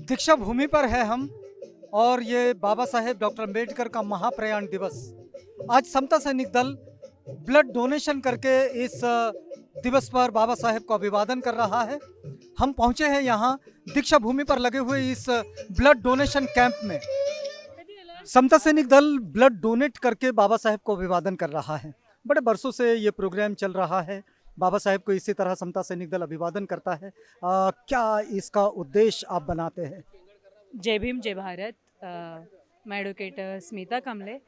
दीक्षा भूमि पर है हम और ये बाबा साहेब डॉक्टर अम्बेडकर का महाप्रयाण दिवस। आज समता सैनिक दल ब्लड डोनेशन करके इस दिवस पर बाबा साहेब को अभिवादन कर रहा है। हम पहुंचे हैं यहाँ दीक्षा भूमि पर लगे हुए इस ब्लड डोनेशन कैंप में। समता सैनिक दल ब्लड डोनेट करके बाबा साहेब को अभिवादन कर रहा है। बड़े बरसों से ये प्रोग्राम चल रहा है। बाबा साहेब को इसी तरह समता सैनिक दल अभिवादन करता है। क्या इसका उद्देश्य आप बनाते हैं? जय भीम जय भारत। मैं एडवोकेट स्मिता कामले।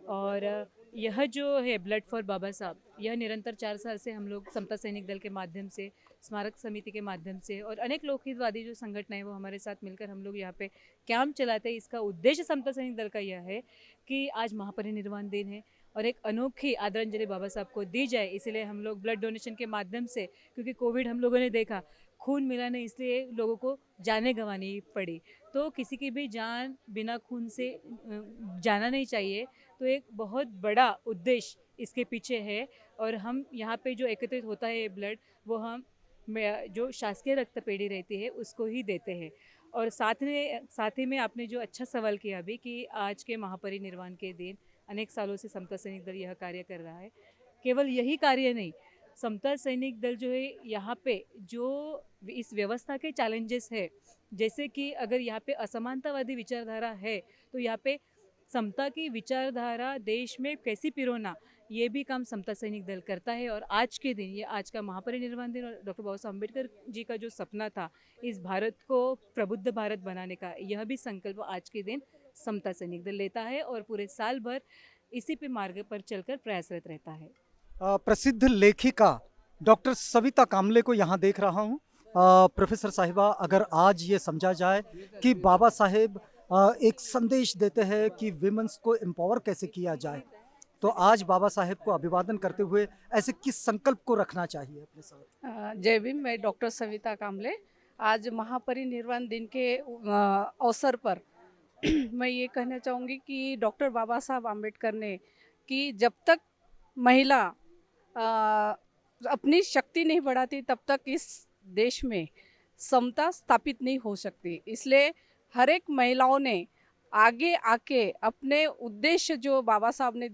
और यह जो है ब्लड फॉर बाबा साहब, यह निरंतर 4 साल से हम लोग समता सैनिक दल के माध्यम से, स्मारक समिति के माध्यम से और अनेक लोकहितवादी जो संगठन है वो हमारे साथ मिलकर हम लोग यहाँ पे कैंप चलाते हैं। इसका उद्देश्य समता सैनिक दल का यह है कि आज महापरिनिर्वाण दिन है और एक अनोखी आदरांजलि बाबा साहब को दी जाए, इसलिए हम लोग ब्लड डोनेशन के माध्यम से, क्योंकि कोविड हम लोगों ने देखा खून मिला नहीं, इसलिए लोगों को जानें गंवानी पड़ी। तो किसी की भी जान बिना खून से जाना नहीं चाहिए। तो एक बहुत बड़ा उद्देश्य इसके पीछे है। और हम यहाँ पे जो एकत्रित होता है ये ब्लड, वो हम जो शासकीय रक्त पेढ़ी रहती है उसको ही देते हैं। और साथ ही में आपने जो अच्छा सवाल किया अभी कि आज के महापरिनिर्वाण के दिन अनेक सालों से समता सैनिक दल यह कार्य कर रहा है। केवल यही कार्य नहीं, समता सैनिक दल जो है यहाँ पे जो इस व्यवस्था के चैलेंजेस है, जैसे कि अगर यहाँ पे असमानतावादी विचारधारा है तो यहाँ पे समता की विचारधारा देश में कैसी पिरोना, ये भी काम समता सैनिक दल करता है। और आज के दिन, ये आज का महापरिनिर्वाण दिन और डॉक्टर बाबा साहब अम्बेडकर जी का जो सपना था इस भारत को प्रबुद्ध भारत बनाने का, यह भी संकल्प आज के दिन समता सैनिक दल लेता है और पूरे साल भर इसी पे मार्ग पर चलकर प्रयासरत रहता है। प्रसिद्ध लेखिका डॉक्टर सविता कामले को यहाँ देख रहा हूँ। प्रोफेसर साहिबा, अगर आज ये समझा जाए कि बाबा साहेब एक संदेश देते हैं कि विमेंस को एम्पावर कैसे किया जाए, तो आज बाबा साहेब को अभिवादन करते हुए ऐसे किस संकल्प को रखना चाहिए अपने साथ? जय भीम। मैं डॉक्टर सविता कामले। आज महापरिनिर्वाण दिन के अवसर पर मैं ये कहना चाहूँगी कि डॉक्टर बाबा साहब आम्बेडकर ने कि जब तक महिला अ, अपनी शक्ति नहीं बढ़ाती तब तक इस देश में समता स्थापित नहीं हो सकती। इसलिए हर एक महिलाओं ने आगे आके अपने उद्देश्य जो बाबा साहब ने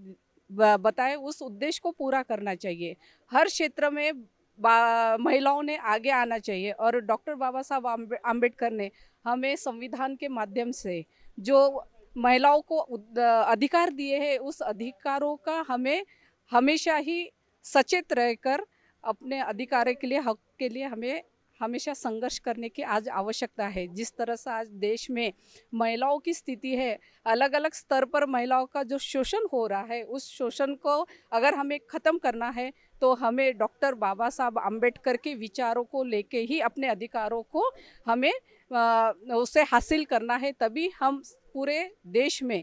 बताए उस उद्देश्य को पूरा करना चाहिए। हर क्षेत्र में महिलाओं ने आगे आना चाहिए। और डॉक्टर बाबा साहब आम्बेडकर ने हमें संविधान के माध्यम से जो महिलाओं को अधिकार दिए हैं उस अधिकारों का हमें हमेशा ही सचेत रहकर अपने अधिकारों के लिए, हक के लिए हमें हमेशा संघर्ष करने की आज आवश्यकता है। जिस तरह से आज देश में महिलाओं की स्थिति है, अलग अलग स्तर पर महिलाओं का जो शोषण हो रहा है, उस शोषण को अगर हमें ख़त्म करना है तो हमें डॉक्टर बाबा साहब आम्बेडकर के विचारों को लेके ही अपने अधिकारों को हमें उसे हासिल करना है। तभी हम पूरे देश में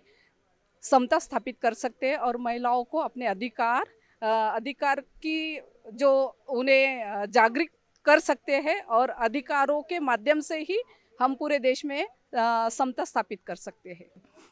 समता स्थापित कर सकते हैं और महिलाओं को अपने अधिकार की जो उन्हें जागृत कर सकते हैं और अधिकारों के माध्यम से ही हम पूरे देश में समता स्थापित कर सकते हैं।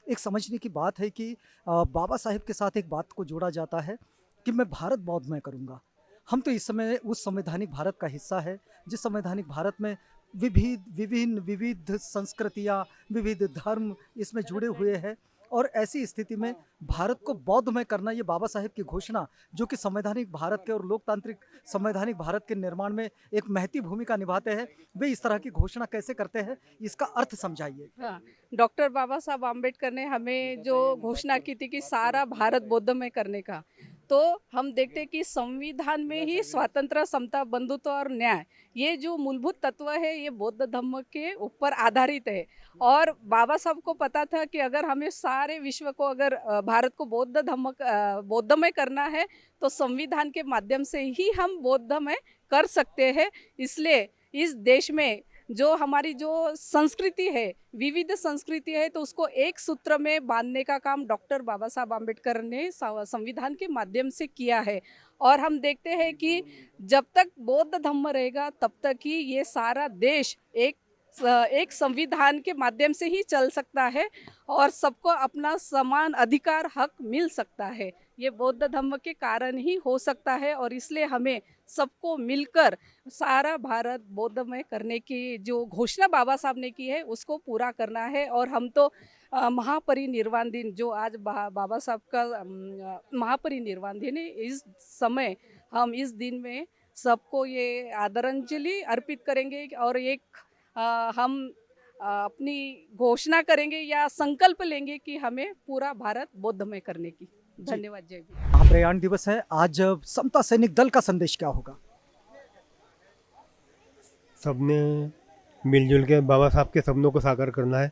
एक समझने की बात है कि बाबा साहेब के साथ एक बात को जोड़ा जाता है कि मैं भारत बौद्धमय करूँगा। हम तो इस समय उस संवैधानिक भारत का हिस्सा है जिस संवैधानिक भारत में विविध संस्कृतियाँ, विविध धर्म इसमें जुड़े हुए हैं। और ऐसी स्थिति में भारत को बौद्धमय करना, ये बाबा साहेब की घोषणा, जो कि संवैधानिक भारत के और लोकतांत्रिक संवैधानिक भारत के निर्माण में एक महती भूमिका निभाते हैं, वे इस तरह की घोषणा कैसे करते हैं, इसका अर्थ समझाइए। हाँ, डॉक्टर बाबा साहब आम्बेडकर ने हमें जो घोषणा की थी कि सारा भारत बौद्धमय करने का, तो हम देखते हैं कि संविधान में ही स्वातंत्र, समता, बंधुत्व और न्याय, ये जो मूलभूत तत्व है ये बौद्ध धर्म के ऊपर आधारित है। और बाबा साहब को पता था कि अगर हमें सारे विश्व को, अगर भारत को बौद्धमय करना है तो संविधान के माध्यम से ही हम बौद्धमय कर सकते हैं। इसलिए इस देश में जो हमारी जो संस्कृति है, विविध संस्कृति है, तो उसको एक सूत्र में बांधने का काम डॉक्टर बाबा साहब आम्बेडकर ने संविधान के माध्यम से किया है। और हम देखते हैं कि जब तक बौद्ध धर्म रहेगा तब तक ही ये सारा देश एक संविधान के माध्यम से ही चल सकता है और सबको अपना समान अधिकार, हक मिल सकता है। ये बौद्ध धम्म के कारण ही हो सकता है। और इसलिए हमें सबको मिलकर सारा भारत बौद्धमय करने की जो घोषणा बाबा साहब ने की है उसको पूरा करना है। और हम तो महापरिनिर्वाण दिन जो आज बाबा साहब का महापरिनिर्वाण दिन है, इस समय हम इस दिन में सबको ये आदरांजलि अर्पित करेंगे और एक हम अपनी घोषणा करेंगे या संकल्प लेंगे कि हमें पूरा भारत बौद्धमय करने की। धन्यवाद। जय भीम। महाप्रयाण दिवस है आज, समता सैनिक दल का संदेश क्या होगा? सबने मिलजुल के बाबा साहब के सपनों को साकार करना है,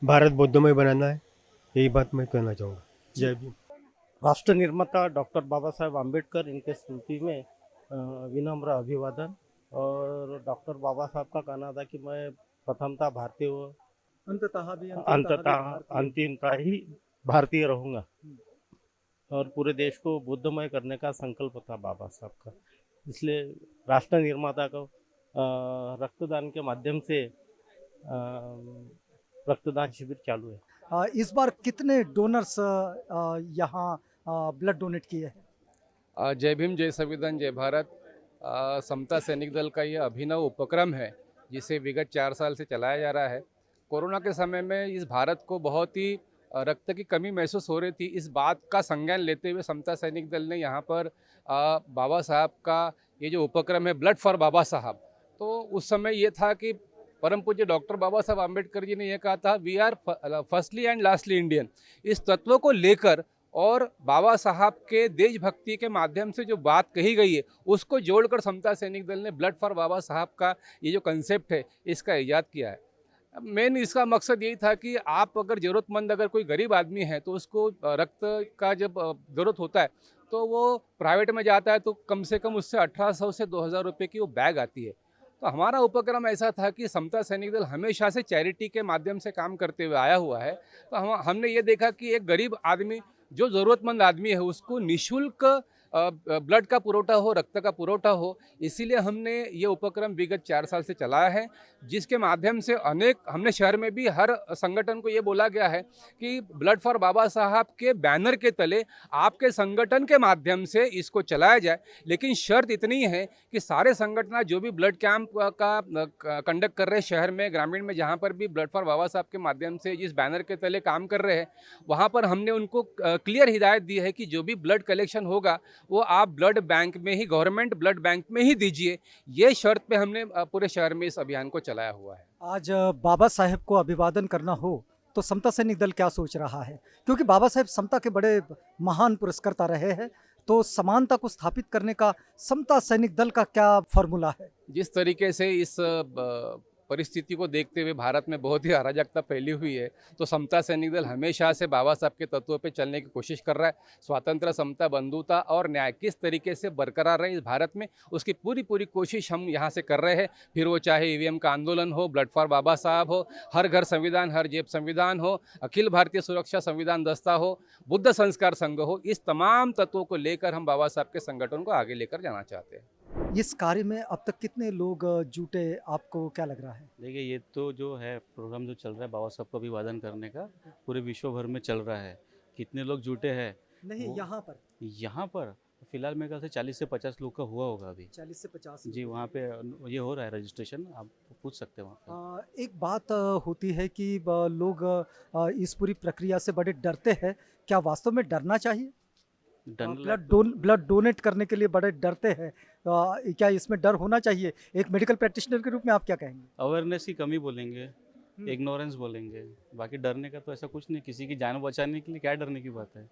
भारत बौद्धमय बनाना है, यही बात मैं कहना चाहूँगा। जय भीम। राष्ट्र निर्माता डॉक्टर बाबा साहेब आम्बेडकर इनके स्मृति में विनम्र अभिवादन। और डॉक्टर बाबा साहब का कहना था कि मैं प्रथमतः भारतीय हूँ, अंततः अंतिमतः ही भारतीय रहूँगा। और पूरे देश को बुद्धमय करने का संकल्प था बाबा साहब का। इसलिए राष्ट्र निर्माता को रक्तदान के माध्यम से रक्तदान शिविर चालू है। इस बार कितने डोनर्स यहाँ ब्लड डोनेट किए हैं? जय भीम, जय संविधान, जय भारत। समता सैनिक दल का ये अभिनव उपक्रम है जिसे विगत 4 साल से चलाया जा रहा है। कोरोना के समय में इस भारत को बहुत ही रक्त की कमी महसूस हो रही थी। इस बात का संज्ञान लेते हुए समता सैनिक दल ने यहाँ पर बाबा साहब का ये जो उपक्रम है ब्लड फॉर बाबा साहब, तो उस समय ये था कि परम पूज्य डॉक्टर बाबा साहब आम्बेडकर जी ने यह कहा था, we are firstly and lastly Indian. इस तत्व को लेकर और बाबा साहब के देशभक्ति के माध्यम से जो बात कही गई है उसको जोड़कर समता सैनिक दल ने ब्लड फॉर बाबा साहब का ये जो कंसेप्ट है इसका इजाद किया है। मेन इसका मकसद यही था कि आप अगर ज़रूरतमंद अगर कोई गरीब आदमी है तो उसको रक्त का जब ज़रूरत होता है तो वो प्राइवेट में जाता है तो कम से कम उससे 1800 से 2000 रुपये की वो बैग आती है। तो हमारा उपक्रम ऐसा था कि समता सैनिक दल हमेशा से चैरिटी के माध्यम से काम करते हुए आया हुआ है। तो हमने ये देखा कि एक गरीब आदमी जो ज़रूरतमंद आदमी है उसको निःशुल्क ब्लड का पुरोठा हो, रक्त का पुरोठा हो, इसीलिए हमने ये उपक्रम विगत 4 साल से चलाया है, जिसके माध्यम से हमने शहर में भी हर संगठन को ये बोला गया है कि ब्लड फॉर बाबा साहब के बैनर के तले आपके संगठन के माध्यम से इसको चलाया जाए। लेकिन शर्त इतनी है कि सारे संगठन जो भी ब्लड कैंप का कंडक्ट कर रहे हैं शहर में, ग्रामीण में, जहाँ पर भी ब्लड फॉर बाबा साहब के माध्यम से जिस बैनर के तले काम कर रहे हैं, वहाँ पर हमने उनको क्लियर हिदायत दी है कि जो भी ब्लड कलेक्शन होगा वो आप ब्लड बैंक में ही, गवर्नमेंट ब्लड बैंक में ही दीजिए। ये शर्त पे हमने पूरे शहर में इस अभियान को चलाया हुआ है। आज बाबा साहेब को अभिवादन करना हो तो समता सैनिक दल क्या सोच रहा है? क्योंकि बाबा साहेब समता के बड़े महान पुरस्कर्ता रहे हैं, तो समानता को स्थापित करने का समता सैनिक दल का क्या फॉर्मूला है? जिस तरीके से इस परिस्थिति को देखते हुए भारत में बहुत ही अराजकता फैली हुई है, तो समता सैनिक दल हमेशा से बाबा साहब के तत्वों पे चलने की कोशिश कर रहा है। स्वातंत्र्य, समता, बंधुता और न्याय किस तरीके से बरकरार रहे इस भारत में, उसकी पूरी कोशिश हम यहाँ से कर रहे हैं। फिर वो चाहे ईवीएम का आंदोलन हो, ब्लड फॉर बाबा साहब हो, हर घर संविधान, हर जेब संविधान हो, अखिल भारतीय सुरक्षा संविधान दस्ता हो, बुद्ध संस्कार संघ हो, इस तमाम तत्वों को लेकर हम बाबा साहब के संगठन को आगे लेकर जाना चाहते हैं। इस कार्य में अब तक कितने लोग जुटे, आपको क्या लग रहा है? देखिए, ये तो जो है प्रोग्राम जो चल रहा है बाबा साहब को अभिवादन करने का, पूरे विश्व भर में चल रहा है। कितने लोग जुटे हैं? नहीं, यहाँ पर फिलहाल मेरे ख्याल से 40 से 50 लोग का हुआ होगा अभी। 40 से 50 जी, वहाँ पे ये हो रहा है रजिस्ट्रेशन, आप पूछ सकते हैं वहाँ पे। एक बात होती है कि लोग इस पूरी प्रक्रिया से बड़े डरते हैं। क्या वास्तव में डरना चाहिए? ब्लड डोनेट करने के लिए बड़े डरते हैं, क्या इसमें डर होना चाहिए? एक मेडिकल प्रैक्टिशनर के रूप में आप क्या कहेंगे? अवेयरनेस की कमी बोलेंगे, इग्नोरेंस बोलेंगे, बाकी डरने का तो ऐसा कुछ नहीं। किसी की जान बचाने के लिए क्या डरने की बात है?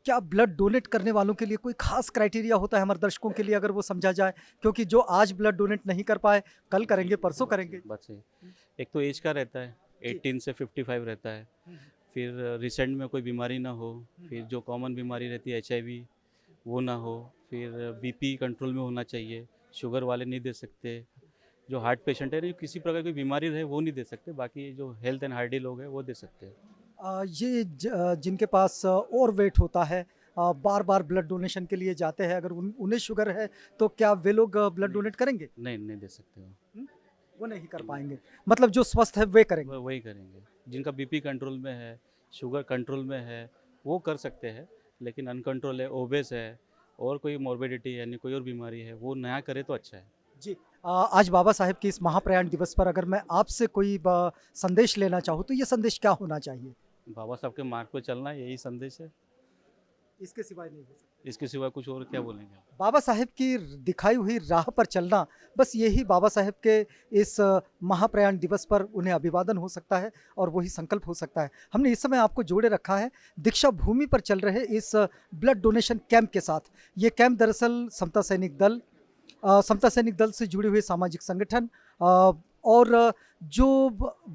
क्या ब्लड डोनेट करने वालों के लिए कोई खास क्राइटेरिया होता है हमारे दर्शकों के लिए, अगर वो समझा जाए? क्योंकि जो आज ब्लड डोनेट नहीं कर पाए, कल करेंगे, परसों करेंगे। बात सही। एक तो एज का रहता है, 18 से 55 रहता है, फिर रिसेंट में कोई बीमारी ना हो, फिर जो कॉमन बीमारी रहती है HIV वो ना हो, फिर BP कंट्रोल में होना चाहिए, शुगर वाले नहीं दे सकते, जो हार्ट पेशेंट है, किसी प्रकार की बीमारी रहे वो नहीं दे सकते, बाकी जो हेल्थ एंड हार्डी लोग हैं वो दे सकते हैं। ये जिनके पास ओवर वेट होता है, बार बार ब्लड डोनेशन के लिए जाते हैं, अगर उन्हें शुगर है तो क्या वे लोग ब्लड डोनेट करेंगे? नहीं दे सकते वो नहीं कर पाएंगे। मतलब जो स्वस्थ है वे करेंगे? वही करेंगे। जिनका BP कंट्रोल में है, शुगर कंट्रोल में है, वो कर सकते हैं, लेकिन अनकंट्रोल है, ओबेस है और कोई मॉर्बिडिटी यानी कोई और बीमारी है, वो नया करे तो अच्छा है। जी। आज बाबा साहेब की इस महाप्रयाण दिवस पर अगर मैं आपसे कोई संदेश लेना चाहूँ तो ये संदेश क्या होना चाहिए? बाबा साहब के मार्ग पर चलना, यही संदेश है। इसके सिवाय नहीं हो सकता। इसके सिवा कुछ और क्या बोलेंगे आप? बाबा साहेब की दिखाई हुई राह पर चलना, बस यही बाबा साहेब के इस महाप्रयाण दिवस पर उन्हें अभिवादन हो सकता है और वही संकल्प हो सकता है। हमने इस समय आपको जोड़े रखा है दीक्षा भूमि पर चल रहे इस ब्लड डोनेशन कैंप के साथ। ये कैंप दरअसल समता सैनिक दल से जुड़े हुए सामाजिक संगठन और जो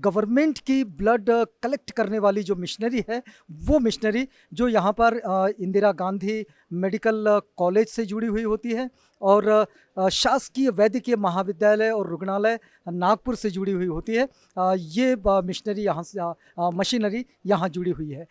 गवर्नमेंट की ब्लड कलेक्ट करने वाली जो मिशनरी है, वो मिशनरी जो यहाँ पर इंदिरा गांधी मेडिकल कॉलेज से जुड़ी हुई होती है और शासकीय वैद्यकीय महाविद्यालय और रुग्णालय नागपुर से जुड़ी हुई होती है। ये मिशनरी यहाँ से मशीनरी यहाँ जुड़ी हुई है।